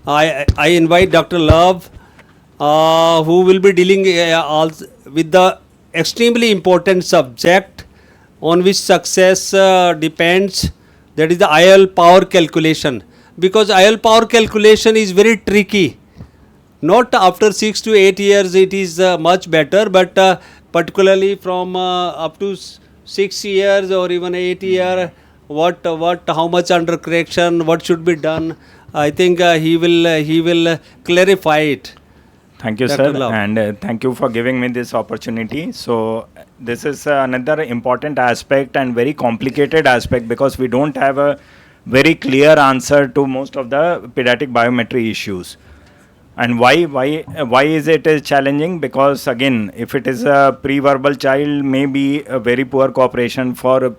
I invite Dr. Love, who will be dealing also with the extremely important subject on which success depends, that is the IOL power calculation. Because IOL power calculation is very tricky. Not after 6 to 8 years it is much better, but particularly from up to 6 years or even 8 year, how much under correction, what should be done, I think he will clarify it. Thank you, Dr. sir, Love. and thank you for giving me this opportunity. So this is another important aspect and very complicated aspect, because we don't have a very clear answer to most of the pediatric biometry issues. And why is it challenging? Because again, if it is a pre-verbal child, maybe a very poor cooperation for the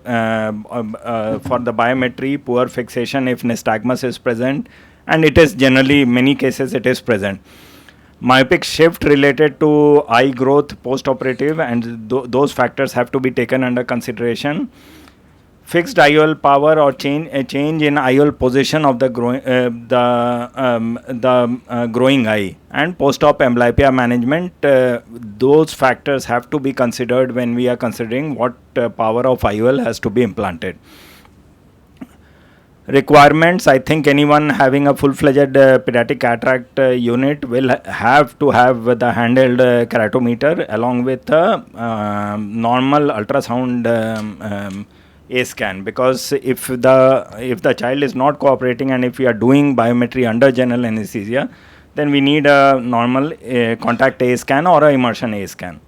biometry, poor fixation if nystagmus is present, and it is generally many cases it is present. Myopic shift related to eye growth post-operative, and those factors have to be taken under consideration. Fixed IOL power or change in IOL position of the growing eye, and post-op amblyopia management, those factors have to be considered when we are considering what power of IOL has to be implanted. Requirements, I think anyone having a full-fledged pediatric cataract unit will have to have the handheld keratometer along with a normal ultrasound A scan, because if the child is not cooperating and if we are doing biometry under general anesthesia, then we need a normal contact A scan or a immersion A scan.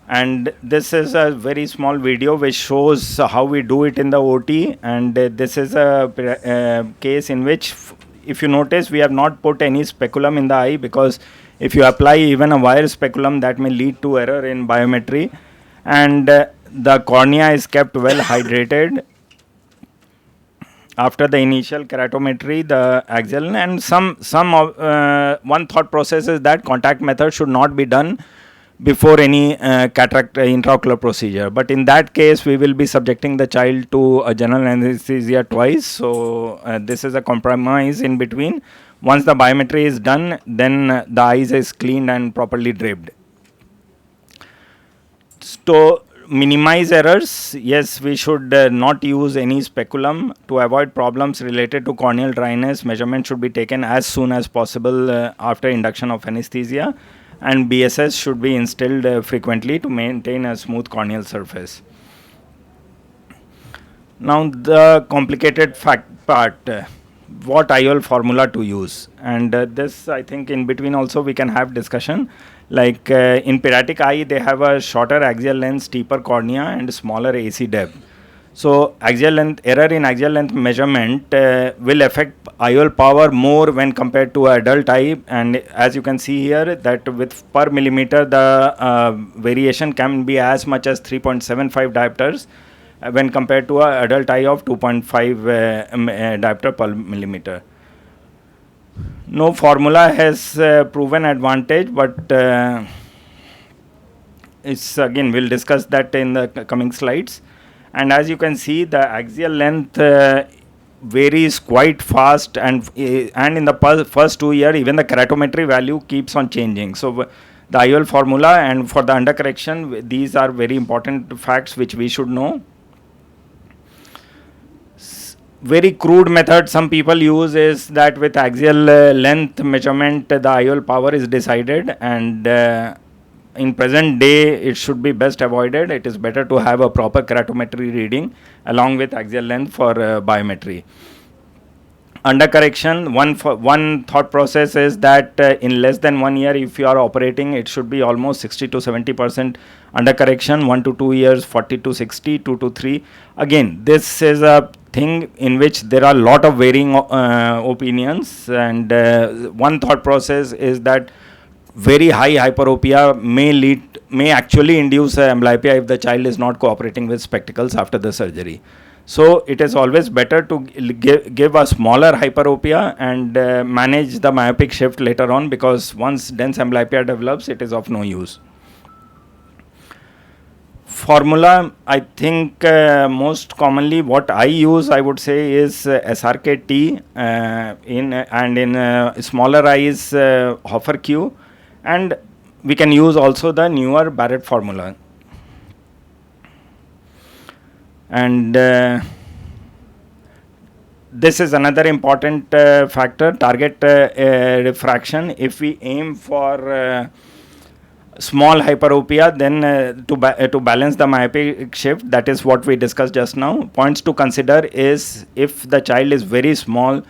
And this is a very small video which shows how we do it in the OT, and this is a case in which, if you notice, we have not put any speculum in the eye, because if you apply even a wire speculum, that may lead to error in biometry. And the cornea is kept well hydrated after the initial keratometry, the axial, and one thought process is that contact method should not be done before any cataract intraocular procedure. But in that case, we will be subjecting the child to a general anesthesia twice. So this is a compromise in between. Once the biometry is done, then the eyes is cleaned and properly draped. To minimize errors, yes, we should not use any speculum. To avoid problems related to corneal dryness, measurement should be taken as soon as possible after induction of anesthesia, and BSS should be instilled frequently to maintain a smooth corneal surface. Now the complicated part, what IOL formula to use, and this I think in between also we can have discussion. Like in pediatric eye, they have a shorter axial length, steeper cornea, and smaller AC depth. So error in axial length measurement will affect IOL power more when compared to adult eye, and as you can see here, that with per millimeter the variation can be as much as 3.75 diopters when compared to an adult eye of 2.5 diopter per millimeter. No formula has proven advantage, but it's again, we'll discuss that in the coming slides. And as you can see, the axial length varies quite fast, and in the first 2 years, even the keratometry value keeps on changing. So the IOL formula and for the undercorrection, these are very important facts which we should know. Very crude method some people use is that with axial length measurement, the IOL power is decided, and in present day it should be best avoided. It is better to have a proper keratometry reading along with axial length for biometry. Undercorrection, one thought process is that in less than 1 year, if you are operating, it should be almost 60 to 70% undercorrection. 1 to 2 years, 40 to 60, 2 to 3. Again, this is a thing in which there are a lot of varying opinions, and one thought process is that very high hyperopia may actually induce amblyopia if the child is not cooperating with spectacles after the surgery. So it is always better to give a smaller hyperopia and manage the myopic shift later on, because once dense amblyopia develops, it is of no use. Formula, I think most commonly what I use, I would say, is SRKT in smaller eyes, Hoffer Q, and we can use also the newer Barrett formula. And this is another important factor, target refraction. If we aim for small hyperopia, then to balance the myopic shift, that is what we discussed just now. Points to consider is, if the child is very small,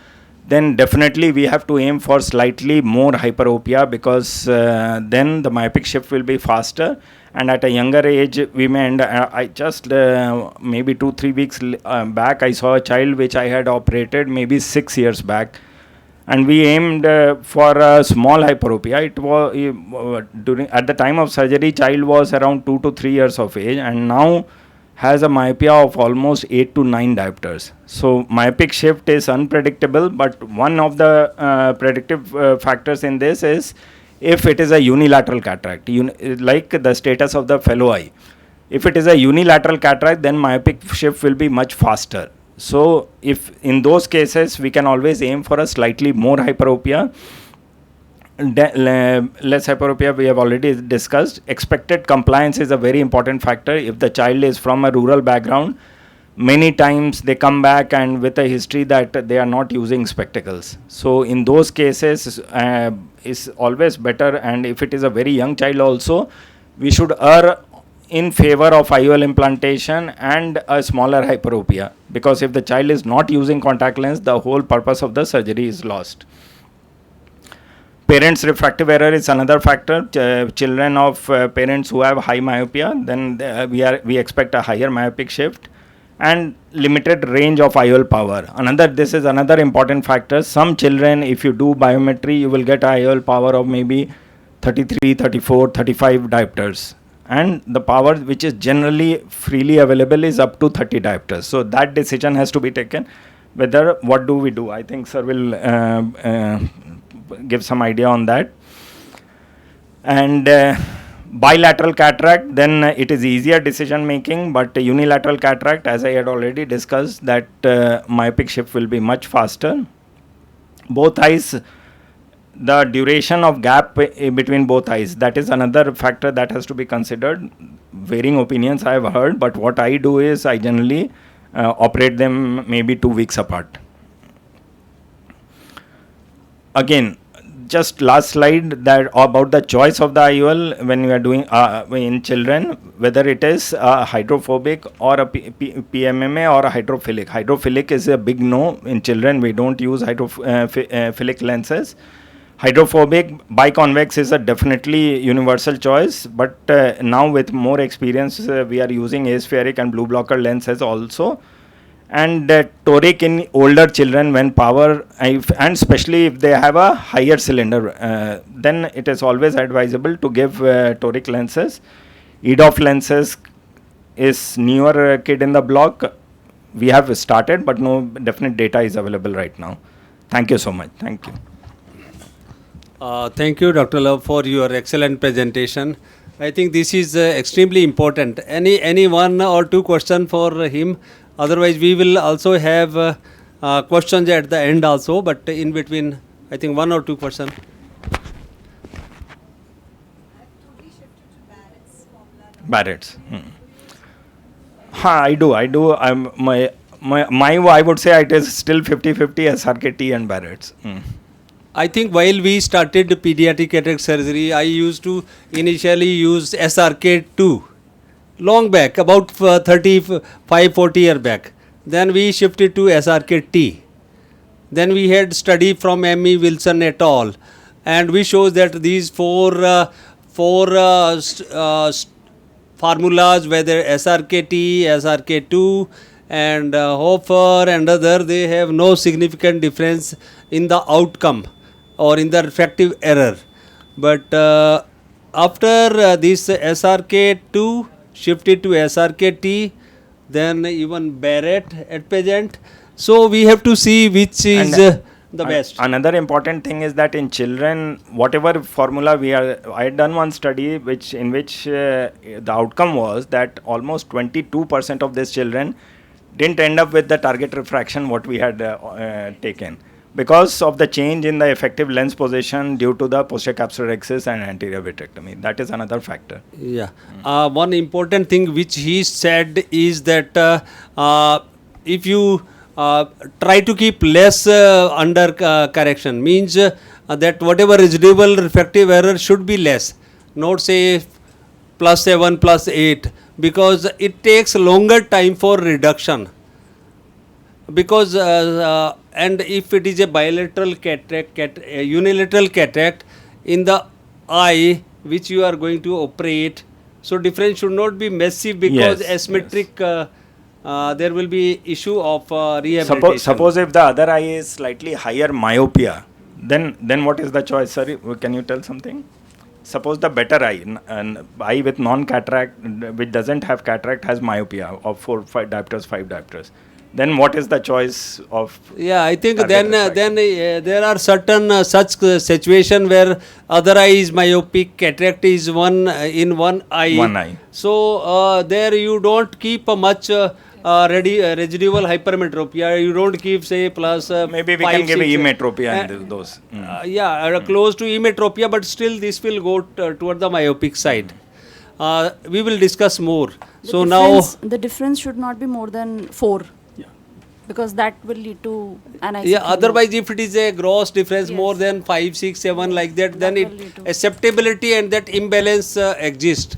then definitely we have to aim for slightly more hyperopia, because then the myopic shift will be faster. And at a younger age, we may end. I just maybe 2-3 weeks back, I saw a child which I had operated maybe 6 years back, and we aimed for a small hyperopia. It was at the time of surgery, child was around 2 to 3 years of age, and now has a myopia of almost 8 to 9 diopters. So myopic shift is unpredictable, but one of the predictive factors in this is if it is a unilateral cataract, like the status of the fellow eye. If it is a unilateral cataract, then myopic shift will be much faster. So if in those cases, we can always aim for a slightly more hyperopia. Less hyperopia we have already discussed. Expected compliance is a very important factor. If the child is from a rural background, many times they come back and with a history that they are not using spectacles. So in those cases, is always better. And if it is a very young child also, we should err in favor of IOL implantation and a smaller hyperopia, because if the child is not using contact lens, the whole purpose of the surgery is lost. Parents' refractive error is another factor. Children of parents who have high myopia, then we expect a higher myopic shift. And limited range of IOL power. This is another important factor. Some children, if you do biometry, you will get IOL power of maybe 33, 34, 35 diopters. And the power which is generally freely available is up to 30 diopters. So that decision has to be taken. What do we do? I think sir will give some idea on that. And bilateral cataract, then it is easier decision making, but unilateral cataract, as I had already discussed, that myopic shift will be much faster. Both eyes, the duration of gap between both eyes, that is another factor that has to be considered. Varying opinions I have heard, but what I do is I generally operate them maybe 2 weeks apart. Again, just last slide, that about the choice of the IOL when we are doing in children, whether it is hydrophobic or a PMMA or a hydrophilic. Hydrophilic is a big no in children. We don't use hydrophilic lenses. Hydrophobic biconvex is a definitely universal choice, but now with more experience, we are using aspheric and blue blocker lenses also. And toric in older children when power, and especially if they have a higher cylinder, then it is always advisable to give toric lenses. EDOF lenses is newer kid in the block. We have started, but no definite data is available right now. Thank you so much. Thank you. Thank you, Dr. Love, for your excellent presentation. I think this is extremely important. Any one or two questions for him? Otherwise, we will also have questions at the end also, but in between, I think 1 or 2 questions. Barrett's. I do. I would say it is still 50-50 SRKT and Barrett's. I think while we started pediatric cataract surgery, I used to initially use SRK2 long back, about 35-40 years back. Then we shifted to SRKT. Then we had study from M.E. Wilson et al. And we show that these four formulas, whether SRKT, SRK2 and Hofer and other, they have no significant difference in the outcome or in the refractive error. But after this SRK2 shifted to SRKT, then even Barrett at present. So we have to see which is the best. Another important thing is that in children, whatever formula I had done one study in which the outcome was that almost 22% of these children didn't end up with the target refraction what we had taken, because of the change in the effective lens position due to the posterior capsular axis and anterior vitrectomy. That is another factor. Yeah. One important thing which he said is that if you try to keep less under correction, means that whatever residual refractive error should be less, not say +7, +8, because it takes longer time for reduction. Because and if it is a bilateral cataract, unilateral cataract in the eye which you are going to operate, so difference should not be massive, because Yes, asymmetric there will be issue of rehabilitation. Suppose if the other eye is slightly higher myopia, then what is the choice? Sorry, can you tell something? Suppose the better eye, an eye with non-cataract, which doesn't have cataract, has myopia of 4, 5 diopters, 5 diopters. Then what is the choice of? Yeah, I think target then refraction? there are certain such situation where other eye is myopic, cataract is in one eye. One eye. So there you don't keep a much residual hypermetropia. You don't keep say plus. Maybe we 5, can give 6, emetropia in those. close to emetropia, but still this will go toward the myopic side. We will discuss more. So now The difference should not be more than 4. Because that will lead to an IC. yeah, otherwise if it is a gross difference more Yes. than 5, 6, 7 like that, then That it will lead to- acceptability and that imbalance exists.